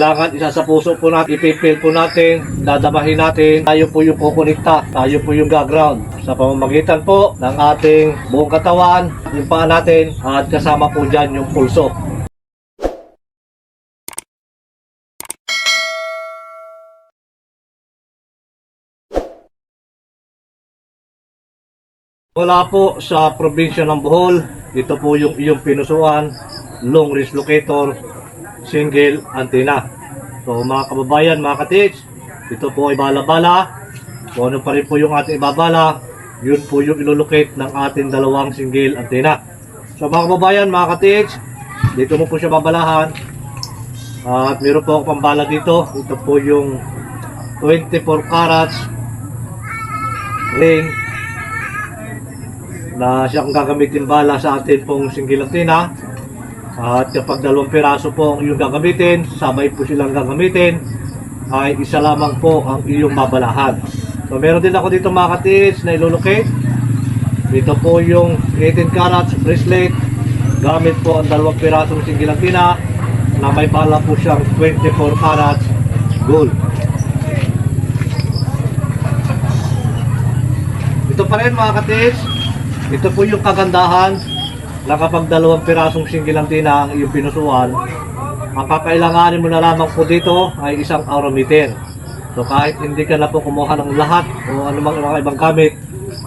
Kailangan isa sa puso po natin, ipipil po natin, dadamahin natin, tayo po yung kukunikta, tayo po yung gaground sa pamamagitan po ng ating buong katawan, yung paa natin, at kasama po dyan yung pulso. Wala po sa probinsya ng Bohol, ito po yung iyong pinusuan, long range locator, single antenna. So mga kababayan, mga katits, ito po ay bala-bala. Kung ano pa rin po yung ating ibabala, yun po yung ilolocate ng ating dalawang single antenna. So mga kababayan, mga katits, dito mo po siya babalahan. At meron po akong pambala dito. Ito po yung 24 carats ring na siyang gagamitin bala sa atin pong single antenna. At kapag dalawang piraso po ang iyong gagamitin, sabay po silang gagamitin, ay isa lamang po ang iyong babalahan. So meron din ako dito mga katits na ilolocate. Dito po yung 18 carats bracelet. Gamit po ang dalawang pirasong single antenna na may bala po siyang 24 carats gold. Ito pa rin mga katits, ito po yung kagandahan na kapag dalawang pirasong single antenna ang iyong pinusuan, ang kakailanganin mo na lamang po dito ay isang aurameter. So kahit hindi ka na po kumuha ng lahat o anumang mga ibang gamit,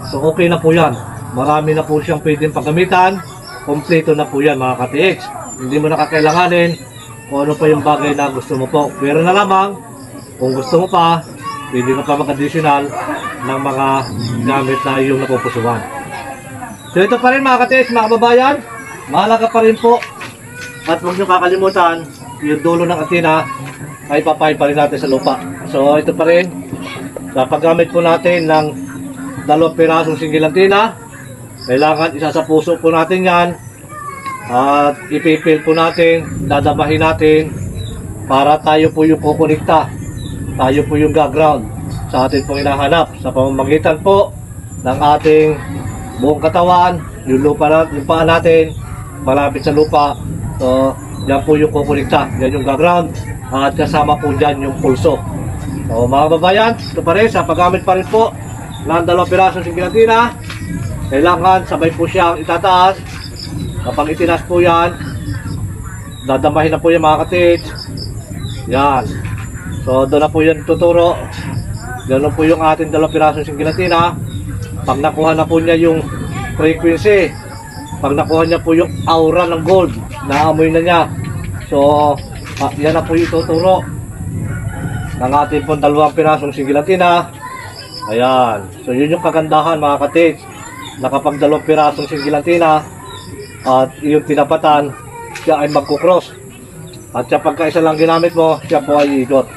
so okay na po yan. Marami na po siyang pwedeng paggamitan, kompleto na po yan mga ka-TX. Hindi mo na kakailanganin kung ano pa yung bagay na gusto mo po. Pero na lamang, kung gusto mo pa, pwede ka pa mag-additional ng mga gamit na iyong napupusuan. So ito pa rin mga ka-TX, mga kababayan, mahalaga pa rin po. At huwag nyo kakalimutan, yung dulo ng antena ay papahin pa rin natin sa lupa. So ito pa rin, sa paggamit po natin ng dalawang pirasong single antenna, kailangan isa sa puso po natin yan. At ipipil po natin, dadamahin natin, para tayo po yung kukunikta, tayo po yung gaground sa atin pong hinahanap sa pamamagitan po ng ating buong katawan, yung lupa, yung paa natin malapit sa lupa. So yan po yung kukunikta, yan yung gaground, at kasama po dyan yung pulso. So mga babayan, ito pa rin, sa paggamit pa rin po ng dalawang pirasong single antenna, kailangan sabay po siyang itataas. Kapag itinaas po yan, dadamahin na po yan mga katits. Yan. So doon na po yan tuturo. Ganun po yung ating dalawang pirasong single antenna. Pag nakuha na po niya yung frequency, pag nakuha niya po yung aura ng gold, naamoy na niya. So yan na po yung tuturo ng ating pong dalawang pirasong single antenna. Ayan. So yun yung kagandahan mga katits, na kapag dalawang pirasong single antenna at yung tinapatan, siya ay magkukross. At siya pagka isa lang ginamit mo, siya po ay ikot.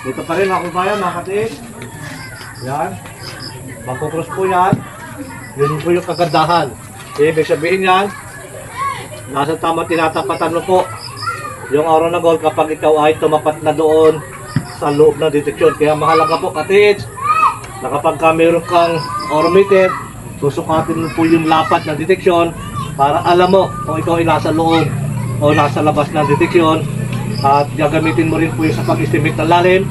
Dito pa rin mga kabayan, mga katits. Yan. Magkukross po yan. Yun po yung kagandahan. Ibig sabihin yan, nasa tamang tinatapatan mo po yung aura na gold kapag ikaw ay tumapat na doon sa loob ng deteksyon. Kaya mahalaga po katits, na kapag meron kang aurameter, susukatin mo po yung lapat ng deteksyon para alam mo kung ikaw ay nasa loob o nasa labas ng deteksyon. At gagamitin mo rin po yung sa pag-estimate ng lalim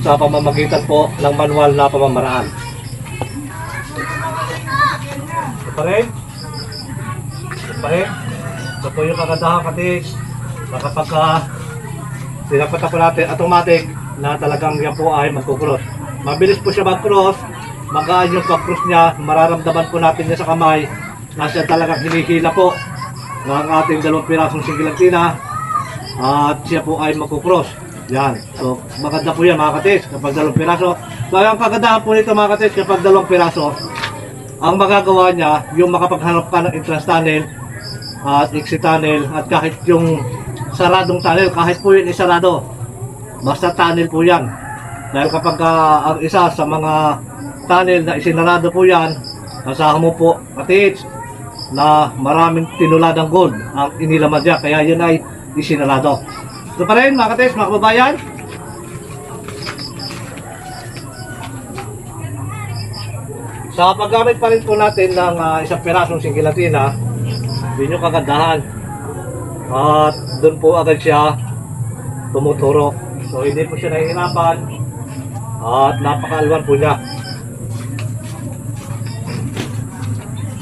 sa pamamagitan po ng manual na pamamaraan. Ito pa rin. Ito pa rin. Ito po yung kagandahan katits, na kapag tinapatan po natin automatic na talagang yan po ay magkukross. Mabilis po siya mag-cross, magaan yung pag-cross niya, mararamdaman po natin niya sa kamay na siya talagang hinihila po ng ating dalawang pirasong single antenna, at siya po ay magkukross. Yan. So maganda po yan mga katits kapag dalawang piraso. So ang kagandahan po nito mga katits, kapag dalawang piraso, ang magagawa niya yung makapaghanap ka ng entrance tunnel at exit tunnel, at kahit yung saradong tunnel, kahit po yun isarado, basta tunnel po yan. Dahil kapag ang isa sa mga tunnel na isinarado po yan, nasahan mo po katits na maraming tinuladang gold ang inilaman niya, kaya yun ay isinarado. Ito pa rin mga katits, mga kababayan, sa paggamit pa rin po natin ng isang pirasong single antenna, yun yung kagandahan. At doon po agad siya tumuturo So hindi po siya nahihirapan at napakaalwan po niya.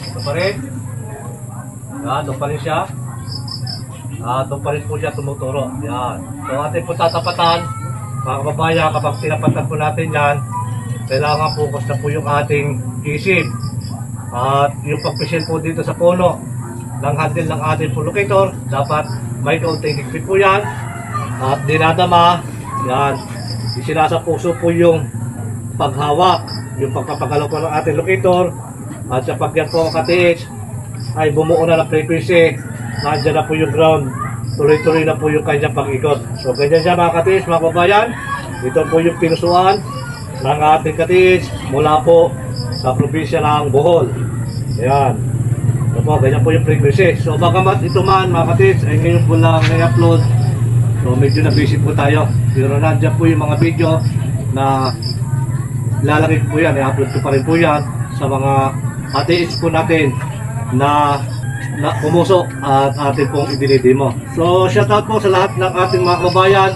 Ito pa rin. Yan, doon pa rin siya. Doon pa rin po siya tumuturo. Yan. So atin po tatapatan. Mga kababayan, kapag tinapatan po natin yan, kailangan focus na po yung ating isip. At yung pagpisil po dito sa puno ng handle ng ating pull locator, dapat may kaunting higpit po yan. At dinadama, yan, isinasa puso po yung paghawak, yung pagpapagalaw po ng ating locator. At kapag yan po katiis, ay bumuo na ng frequency, nandiyan na po yung ground, tuloy-tuloy na po yung kanyang pag-ikot. So ganyan siya mga katiis, mga kababayan. Ito po yung pinusuan ng ating katiis mula po sa probinsya ng Bohol. Ayan. Ito po, ganyan po yung frequency. So bagamat ito man mga katiis, ay ngayon po lang i-upload. So medyo na busy po tayo. Pero nandiyan po yung mga video na lalagay po yan, i-upload ko pa rin po yan sa mga katiis po natin na pumusok at ating pong idinidemo. So shoutout po sa lahat ng ating mga kababayan,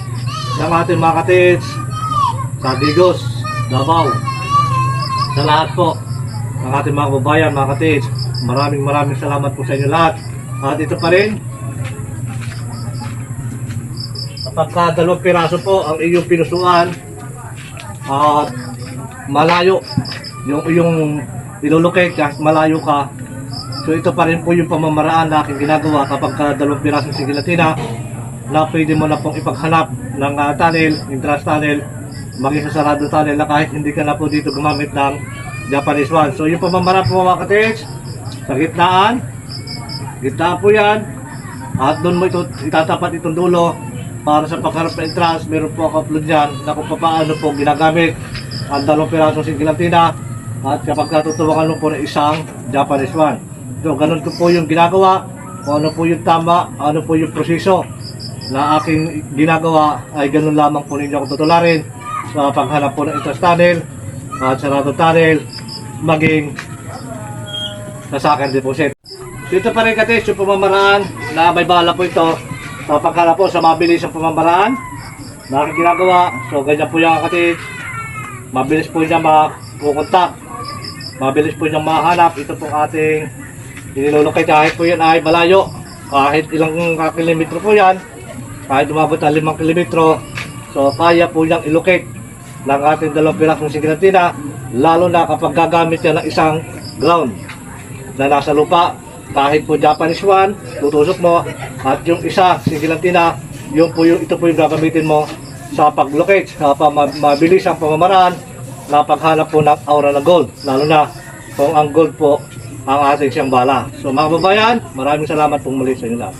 ng ating mga katiis sa Digos, Davao. Sa lahat po ng ating mga kababayan, mga katiis, maraming salamat po sa inyo lahat. At ito pa rin, kapag dalawang piraso po ang iyong pinusuan at malayo yung ilulocate ka, malayo ka. So ito pa rin po yung pamamaraan na aking ginagawa kapag dalawang pirasong sigilatina na pwede mo na pong ipaghanap ng tunnel, entrance tunnel, maging sa sarado tunnel na kahit hindi ka na po dito gumamit ng Japanese one. So yung pamamaraan po mga katiis, sa gitnaan po yan, at doon mo itatapat itong dulo para sa pagharap na entrance. Meron po ako upload dyan na kung paano po ginagamit ang dalawang pirasong sigilatina at kapag natutuwakan mo po ng isang Japanese one. So ganun ko po yung ginagawa, kung ano po yung tama, ano po yung proseso na aking ginagawa, ay ganun lamang po ninyo akong tutularin sa paghanap po ng entrance tunnel at sarado tunnel, maging sa second deposit. Dito pa rin katiis yung pamamaraan na may bala po ito sa paghanap po sa mabilis ang pamamaraan na aking ginagawa. So ganyan po yung katiis, mabilis po niya makukontak, mabilis po niya mahanap. Ito pong ating inilulukay kahit po yan ay malayo, kahit ilang kilometro po yan, kahit umabot na 5 kilometro. So kaya po niyang ilocate ng ating dalawang pirasong sigilatina, lalo na kapag gagamit yan ng isang ground na nasa lupa. Kahit po Japanese one, tutusok mo, at yung isa sigilatina, ito po yung gagamitin mo sa pag-locate, sa mabilis ang pamamaraan na paghanap po ng aura ng gold, lalo na kung ang gold po ang ating siyang bala. So mga kababayan, maraming salamat pong muli sa inyo lahat.